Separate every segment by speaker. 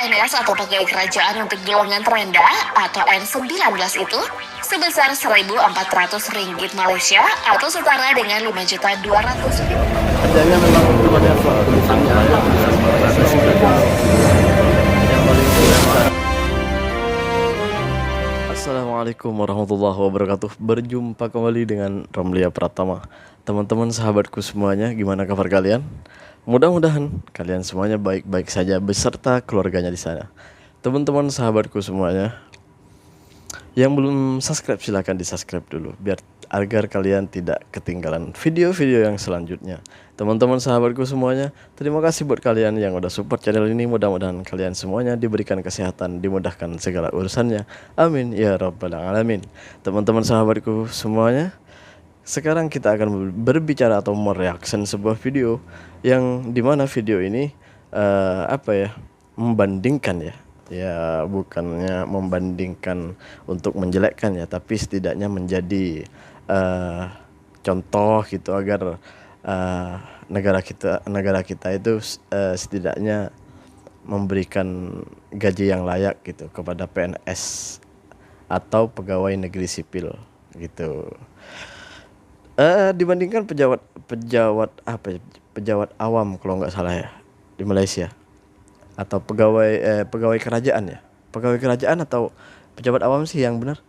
Speaker 1: PNS atau pegawai kerajaan untuk golongan terendah atau N19 itu sebesar Rp1.400 Malaysia atau setara dengan Rp5.200.000.
Speaker 2: Kerjanya memang banyak tulisannya aja bahasa Singapura yang paling besar. Assalamualaikum warahmatullahi wabarakatuh. Berjumpa kembali dengan Ramlia Pratama. Teman-teman sahabatku semuanya, gimana kabar kalian? Mudah-mudahan kalian semuanya baik-baik saja beserta keluarganya di sana. Teman-teman sahabatku semuanya, yang belum subscribe silahkan di subscribe dulu agar kalian tidak ketinggalan video-video yang selanjutnya. Teman-teman sahabatku semuanya, terima kasih buat kalian yang udah support channel ini. Mudah-mudahan kalian semuanya diberikan kesehatan, dimudahkan segala urusannya. Amin ya rabbal alamin. Teman-teman sahabatku semuanya, sekarang kita akan berbicara atau mereaction sebuah video yang dimana video ini membandingkan ya, bukannya membandingkan untuk menjelekkan ya, tapi setidaknya menjadi contoh gitu agar negara kita itu setidaknya memberikan gaji yang layak gitu kepada PNS atau pegawai negeri sipil gitu. Dibandingkan pejabat awam kalau nggak salah ya di Malaysia, atau pegawai kerajaan ya, pegawai kerajaan atau pejabat awam sih yang benar.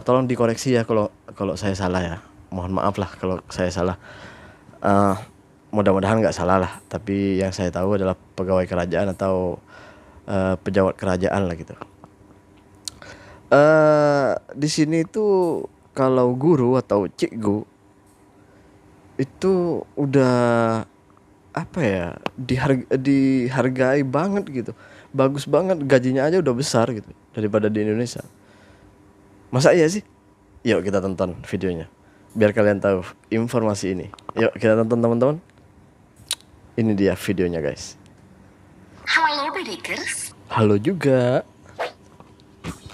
Speaker 2: Tolong dikoreksi ya kalau saya salah ya, mohon maaf lah kalau saya salah. Mudah-mudahan nggak salah lah, tapi yang saya tahu adalah pegawai kerajaan atau pejabat kerajaan lah gitu. Di sini tuh kalau guru atau cikgu itu udah dihargai banget gitu, bagus banget, gajinya aja udah besar gitu daripada di Indonesia. Masa iya sih? Yuk kita tonton videonya biar kalian tahu informasi ini. Yuk kita tonton teman-teman. Ini dia videonya guys.
Speaker 1: Halo Bedikers.
Speaker 2: Halo juga.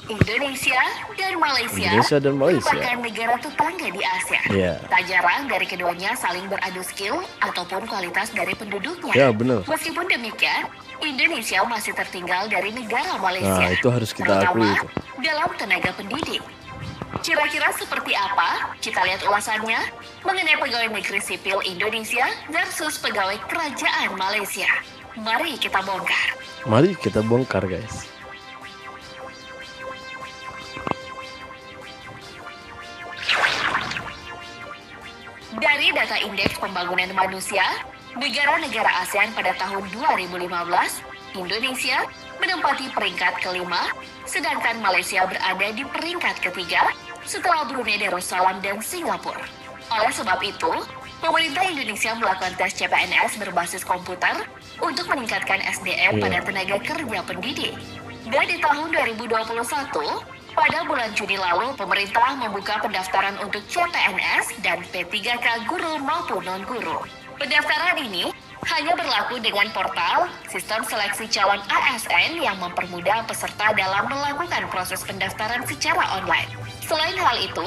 Speaker 1: Indonesia dan Malaysia merupakan negara tetangga di Asia. Tak jarang dari keduanya saling beradu skill ataupun kualitas dari penduduknya.
Speaker 2: Ya benar.
Speaker 1: Meskipun demikian, Indonesia masih tertinggal dari negara Malaysia.
Speaker 2: Nah itu harus kita akui itu.
Speaker 1: Dalam tenaga pendidik. Kira-kira seperti apa? Kita lihat ulasannya mengenai pegawai negeri sipil Indonesia versus pegawai kerajaan Malaysia. Mari kita bongkar. Guys. Dari data Indeks Pembangunan Manusia, negara-negara ASEAN pada tahun 2015, Indonesia menempati peringkat kelima, sedangkan Malaysia berada di peringkat ketiga setelah Brunei Darussalam dan Singapura. Oleh sebab itu, pemerintah Indonesia melakukan tes CPNS berbasis komputer untuk meningkatkan SDM pada tenaga kerja pendidik. Dan di tahun 2021, pada bulan Juni lalu, pemerintah membuka pendaftaran untuk CPNS dan P3K guru maupun non-guru. Pendaftaran ini hanya berlaku dengan portal sistem seleksi calon ASN yang mempermudah peserta dalam melakukan proses pendaftaran secara online. Selain hal itu,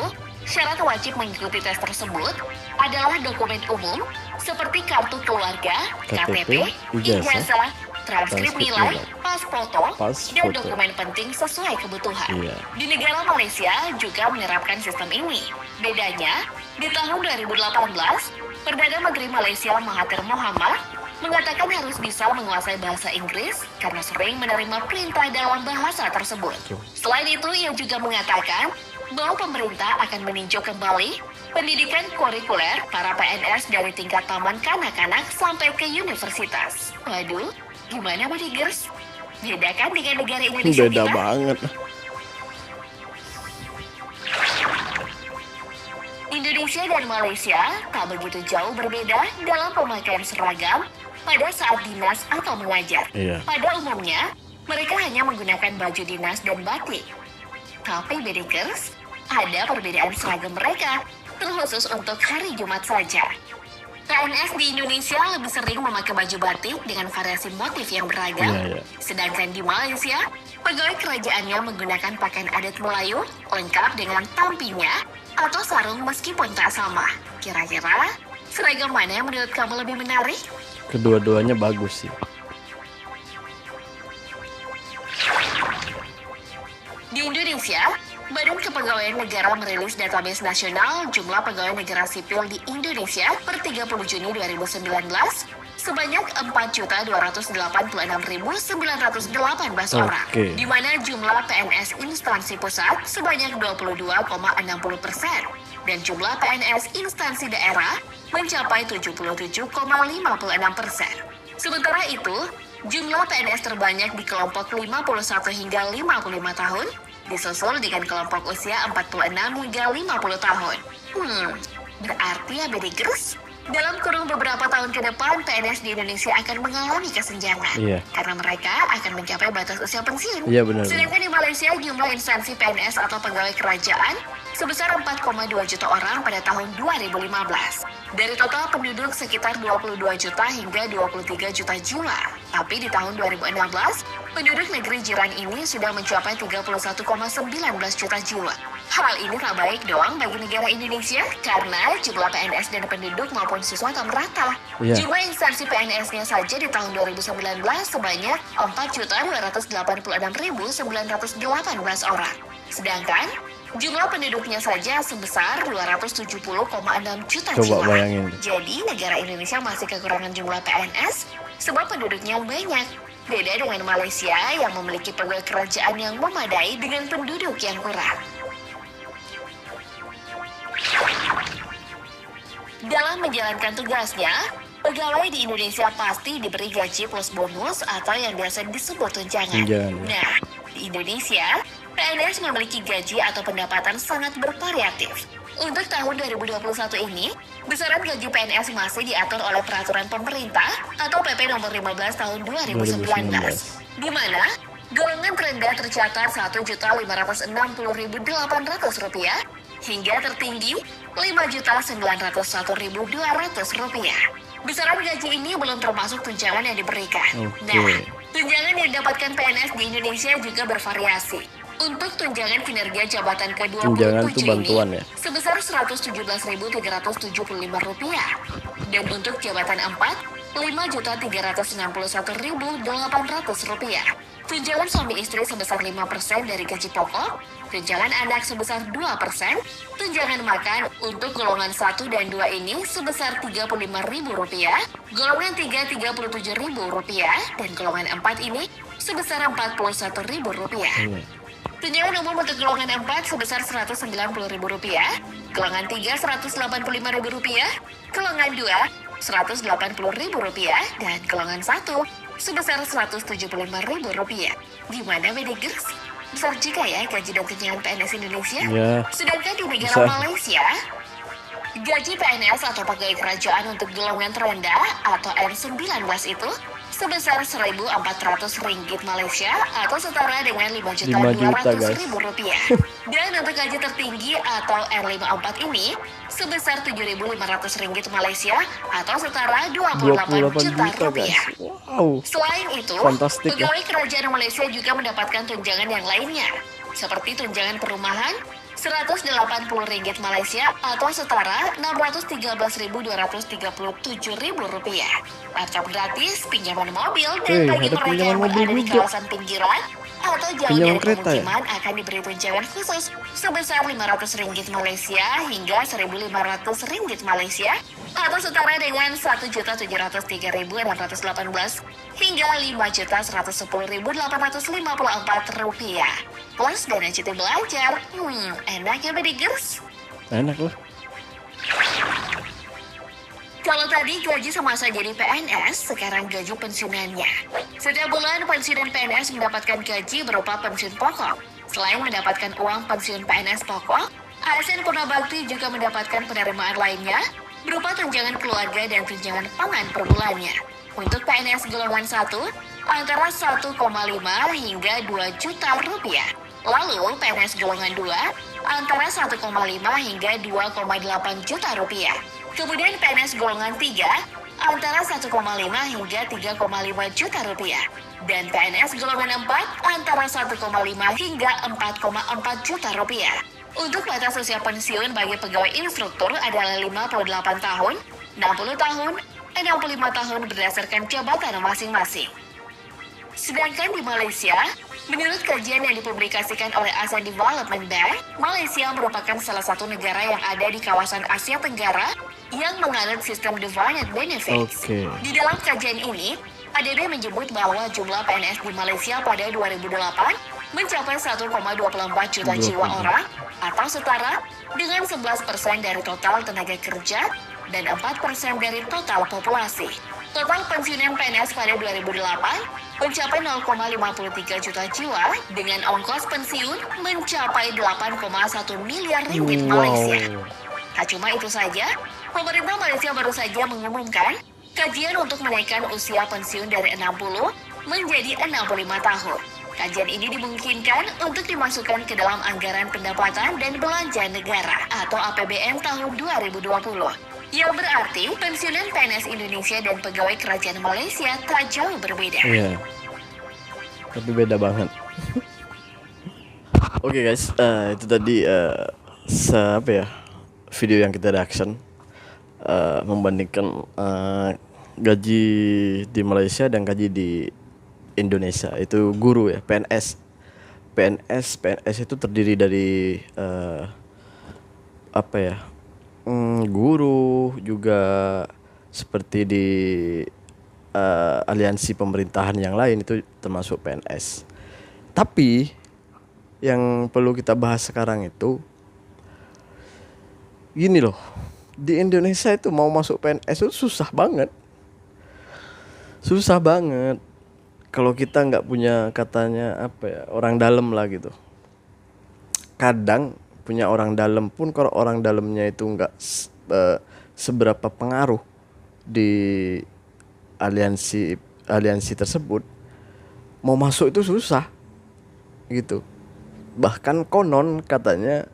Speaker 1: syarat wajib mengikuti tes tersebut adalah dokumen umum seperti kartu keluarga, KTP, ijazah, transkrip nilai, pas foto, dan dokumen penting sesuai kebutuhan. Di negara Malaysia juga menerapkan sistem ini. Bedanya, di tahun 2018, Perdana Menteri Malaysia Mahathir Mohamad mengatakan harus bisa menguasai bahasa Inggris karena sering menerima perintah dalam bahasa tersebut. Selain itu, ia juga mengatakan bahwa pemerintah akan meninjau kembali pendidikan kurikuler para PNS dari tingkat taman kanak-kanak sampai ke universitas. Waduh, gimana Bedikers? Beda kan dengan negara Indonesia?
Speaker 2: Beda banget.
Speaker 1: Indonesia dan Malaysia tak begitu jauh berbeda dalam pemakaian seragam pada saat dinas atau mengajar. Pada umumnya, mereka hanya menggunakan baju dinas dan batik. Tapi Bedikers, ada perbedaan seragam mereka, terkhusus untuk hari Jumat saja. PNS di Indonesia lebih sering memakai baju batik dengan variasi motif yang beragam. Sedangkan di Malaysia, pegawai kerajaannya menggunakan pakaian adat Melayu lengkap dengan tampinya atau sarung meskipun tak sama. Kira-kira seragam mana yang menurut kamu lebih menarik?
Speaker 2: Kedua-duanya bagus sih.
Speaker 1: Di Indonesia, Badan Kepegawaian Negara merilis database nasional jumlah pegawai negara sipil di Indonesia per 30 Juni 2019 sebanyak 4.286.918 orang, di mana jumlah PNS instansi pusat sebanyak 22,60% dan jumlah PNS instansi daerah mencapai 77,56%. Sementara itu, jumlah PNS terbanyak di kelompok 51 hingga 55 tahun, disusul dengan kelompok usia 46 hingga 50 tahun. Berarti ya Bedigers, dalam kurun beberapa tahun ke depan, PNS di Indonesia akan mengalami kesenjangan. Karena mereka akan mencapai batas usia pensiun. Sedangkan di Malaysia, jumlah instansi PNS atau pegawai kerajaan sebesar 4,2 juta orang pada tahun 2015. Dari total penduduk sekitar 22 juta hingga 23 juta jiwa. Tapi di tahun 2016, penduduk negeri jiran ini sudah mencapai 31,19 juta jiwa. Hal ini tak baik dong bagi negara Indonesia karena jumlah PNS dan penduduk maupun siswa tak merata. Jumlah instansi PNS-nya saja di tahun 2019 sebanyak 4.286.918 orang. Sedangkan jumlah penduduknya saja sebesar 270,6 juta jiwa. Jadi negara Indonesia masih kekurangan jumlah PNS sebab penduduknya banyak. Beda dengan Malaysia yang memiliki pegawai kerajaan yang memadai dengan penduduk yang kurang. Dalam menjalankan tugasnya, pegawai di Indonesia pasti diberi gaji plus bonus atau yang biasa disebut tunjangan. Nah, di Indonesia, PNS memiliki gaji atau pendapatan sangat bervariatif. Untuk tahun 2021 ini, besaran gaji PNS masih diatur oleh peraturan pemerintah atau PP nomor 15 tahun 2019. Di mana golongan terendah tercatat Rp1.560.800 hingga tertinggi Rp5.901.200. Besaran gaji ini belum termasuk tunjangan yang diberikan. Nah, tunjangan yang didapatkan PNS di Indonesia juga bervariasi. Untuk tunjangan kinerja jabatan ke-27 ini sebesar Rp117.375 dan untuk jabatan 4, Rp5.361.800. Tunjangan suami istri sebesar 5% dari gaji pokok, tunjangan anak sebesar 2%, tunjangan makan untuk golongan 1 dan 2 ini sebesar Rp35.000, golongan 3 Rp37.000, dan golongan 4 ini sebesar Rp41.000. Tunjangan umum untuk golongan 4 sebesar Rp190.000, golongan 3 Rp185.000, golongan 2 Rp180.000, dan golongan 1 sebesar Rp175.000. Gimana Bedigers? Besar juga ya gaji dan tunjangan PNS Indonesia? Sedangkan di negara Malaysia, gaji PNS atau pegawai kerajaan untuk golongan terendah atau N19 itu sebesar Rp1.400 Malaysia atau setara dengan Rp5.200.000. Dan untuk gaji tertinggi atau R54 ini sebesar Rp7.500 Malaysia atau setara Rp28 juta. Selain itu, pegawai kerajaan Malaysia juga mendapatkan tunjangan yang lainnya, seperti tunjangan perumahan Rp180 Malaysia atau setara Rp613.237.000. Laptop gratis, pinjaman mobil, dan bagi mereka yang berada di kawasan pinggiran atau jauh dari pemukiman akan diberi tunjangan khusus sebesar Rp500 Malaysia hingga Rp1.500 Malaysia atau setara dengan Rp1.703.618 hingga Rp5.110.854 plus dana cuti belajar. Enak ya Bedigers?
Speaker 2: Enak loh.
Speaker 1: Kalau tadi gaji semasa jadi PNS, sekarang gaji pensiunannya. Setiap bulan pensiunan PNS mendapatkan gaji berupa pensiun pokok. Selain mendapatkan uang pensiun PNS pokok, ASN Purnabakti juga mendapatkan penerimaan lainnya berupa tunjangan keluarga dan tunjangan pangan per bulannya. Untuk PNS golongan 1, antara 1,5 hingga 2 juta rupiah. Lalu PNS golongan 2, antara 1,5 hingga 2,8 juta rupiah. Kemudian PNS golongan 3, antara 1,5 hingga 3,5 juta rupiah. Dan PNS golongan 4, antara 1,5 hingga 4,4 juta rupiah. Untuk batas usia pensiun bagi pegawai instruktur adalah 58 tahun, 60 tahun, 65 tahun berdasarkan jabatan masing-masing. Sedangkan di Malaysia, menurut kajian yang dipublikasikan oleh ASEAN Development Bank, Malaysia merupakan salah satu negara yang ada di kawasan Asia Tenggara yang menganut sistem Defined Benefits.
Speaker 2: Oke.
Speaker 1: Di dalam kajian ini, ADB menyebut bahwa jumlah PNS di Malaysia pada 2008 mencapai 1,24 juta jiwa orang atau setara dengan 11% dari total tenaga kerja dan 4% dari total populasi. Total pensiunan PNS pada 2008 mencapai 0,53 juta jiwa dengan ongkos pensiun mencapai 8,1 miliar ringgit Malaysia. Tak cuma itu saja, pemerintah Malaysia baru saja mengumumkan kajian untuk menaikkan usia pensiun dari 60 menjadi 65 tahun. Kajian ini dimungkinkan untuk dimasukkan ke dalam anggaran pendapatan dan belanja negara atau APBN tahun 2020. Yang berarti pensiunan PNS Indonesia dan pegawai kerajaan Malaysia tak jauh berbeda.
Speaker 2: Iya. Tapi beda banget. Oke guys, itu tadi video yang kita reaction membandingkan gaji di Malaysia dan gaji di Indonesia. Itu guru ya, PNS itu terdiri dari guru juga seperti di aliansi pemerintahan yang lain itu termasuk PNS. Tapi yang perlu kita bahas sekarang itu gini loh, di Indonesia itu mau masuk PNS itu susah banget kalau kita nggak punya katanya orang dalam lah gitu. Kadang punya orang dalam pun kalau orang dalamnya itu nggak seberapa pengaruh di aliansi tersebut, mau masuk itu susah gitu. Bahkan konon katanya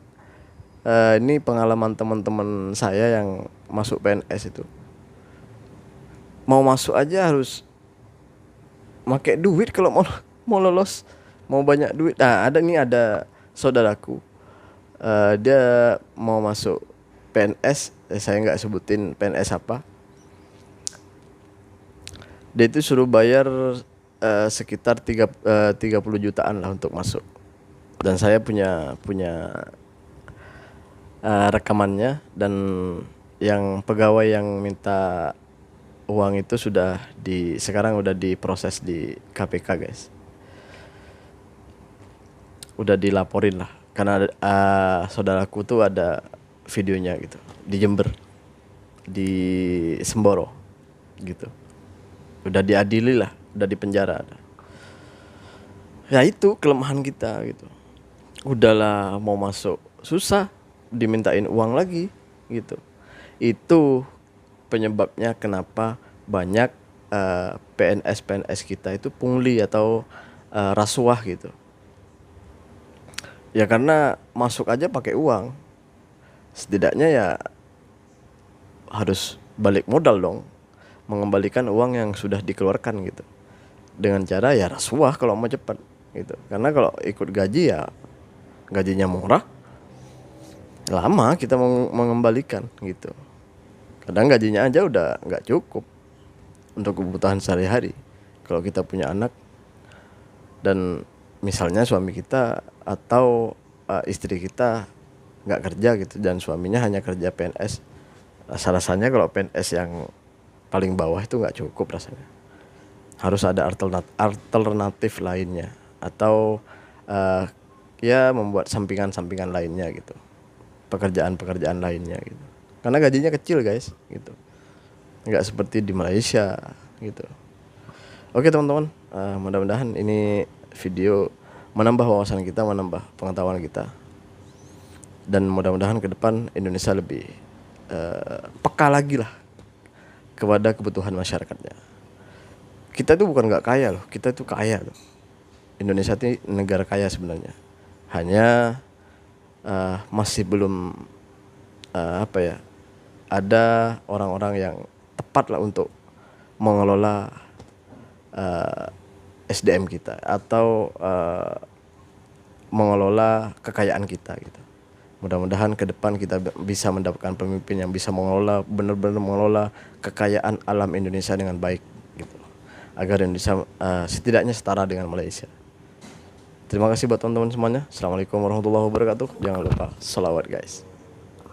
Speaker 2: ini pengalaman teman-teman saya yang masuk PNS itu, mau masuk aja harus pakai duit kalau mau lolos, mau banyak duit. Nah, ada saudaraku, dia mau masuk PNS, saya nggak sebutin PNS apa. Dia itu suruh bayar sekitar 30 jutaan lah untuk masuk. Dan saya punya rekamannya, dan yang pegawai yang minta uang itu sekarang udah diproses di KPK guys. Udah dilaporin lah, karena saudaraku tuh ada videonya gitu di Jember, di Semboro gitu. Udah diadili lah, udah dipenjara. Ya itu kelemahan kita gitu. Udahlah mau masuk susah, dimintain uang lagi gitu. Itu penyebabnya kenapa banyak PNS kita itu pungli atau rasuah gitu. Ya karena masuk aja pakai uang, setidaknya ya harus balik modal dong, mengembalikan uang yang sudah dikeluarkan gitu, dengan cara ya rasuah kalau mau cepat gitu. Karena kalau ikut gaji ya gajinya murah, lama kita mengembalikan gitu. Kadang gajinya aja udah nggak cukup untuk kebutuhan sehari-hari. Kalau kita punya anak dan misalnya suami kita atau istri kita nggak kerja gitu, dan suaminya hanya kerja PNS, rasa-rasanya kalau PNS yang paling bawah itu nggak cukup rasanya. Harus ada alternatif lainnya, atau ya membuat sampingan lainnya gitu, pekerjaan lainnya gitu. Karena gajinya kecil guys gitu, nggak seperti di Malaysia gitu. Oke teman-teman, mudah-mudahan ini video menambah wawasan kita, menambah pengetahuan kita, dan mudah-mudahan ke depan Indonesia lebih peka lagi lah kepada kebutuhan masyarakatnya. Kita itu bukan nggak kaya loh, kita itu kaya loh. Indonesia itu negara kaya sebenarnya, hanya masih belum ada orang-orang yang tepat lah untuk mengelola SDM kita atau mengelola kekayaan kita gitu. Mudah-mudahan ke depan kita bisa mendapatkan pemimpin yang bisa benar-benar mengelola kekayaan alam Indonesia dengan baik gitu. agar Indonesia setidaknya setara dengan Malaysia. Terima kasih buat teman-teman semuanya. Assalamualaikum warahmatullahi wabarakatuh. Jangan lupa sholawat guys.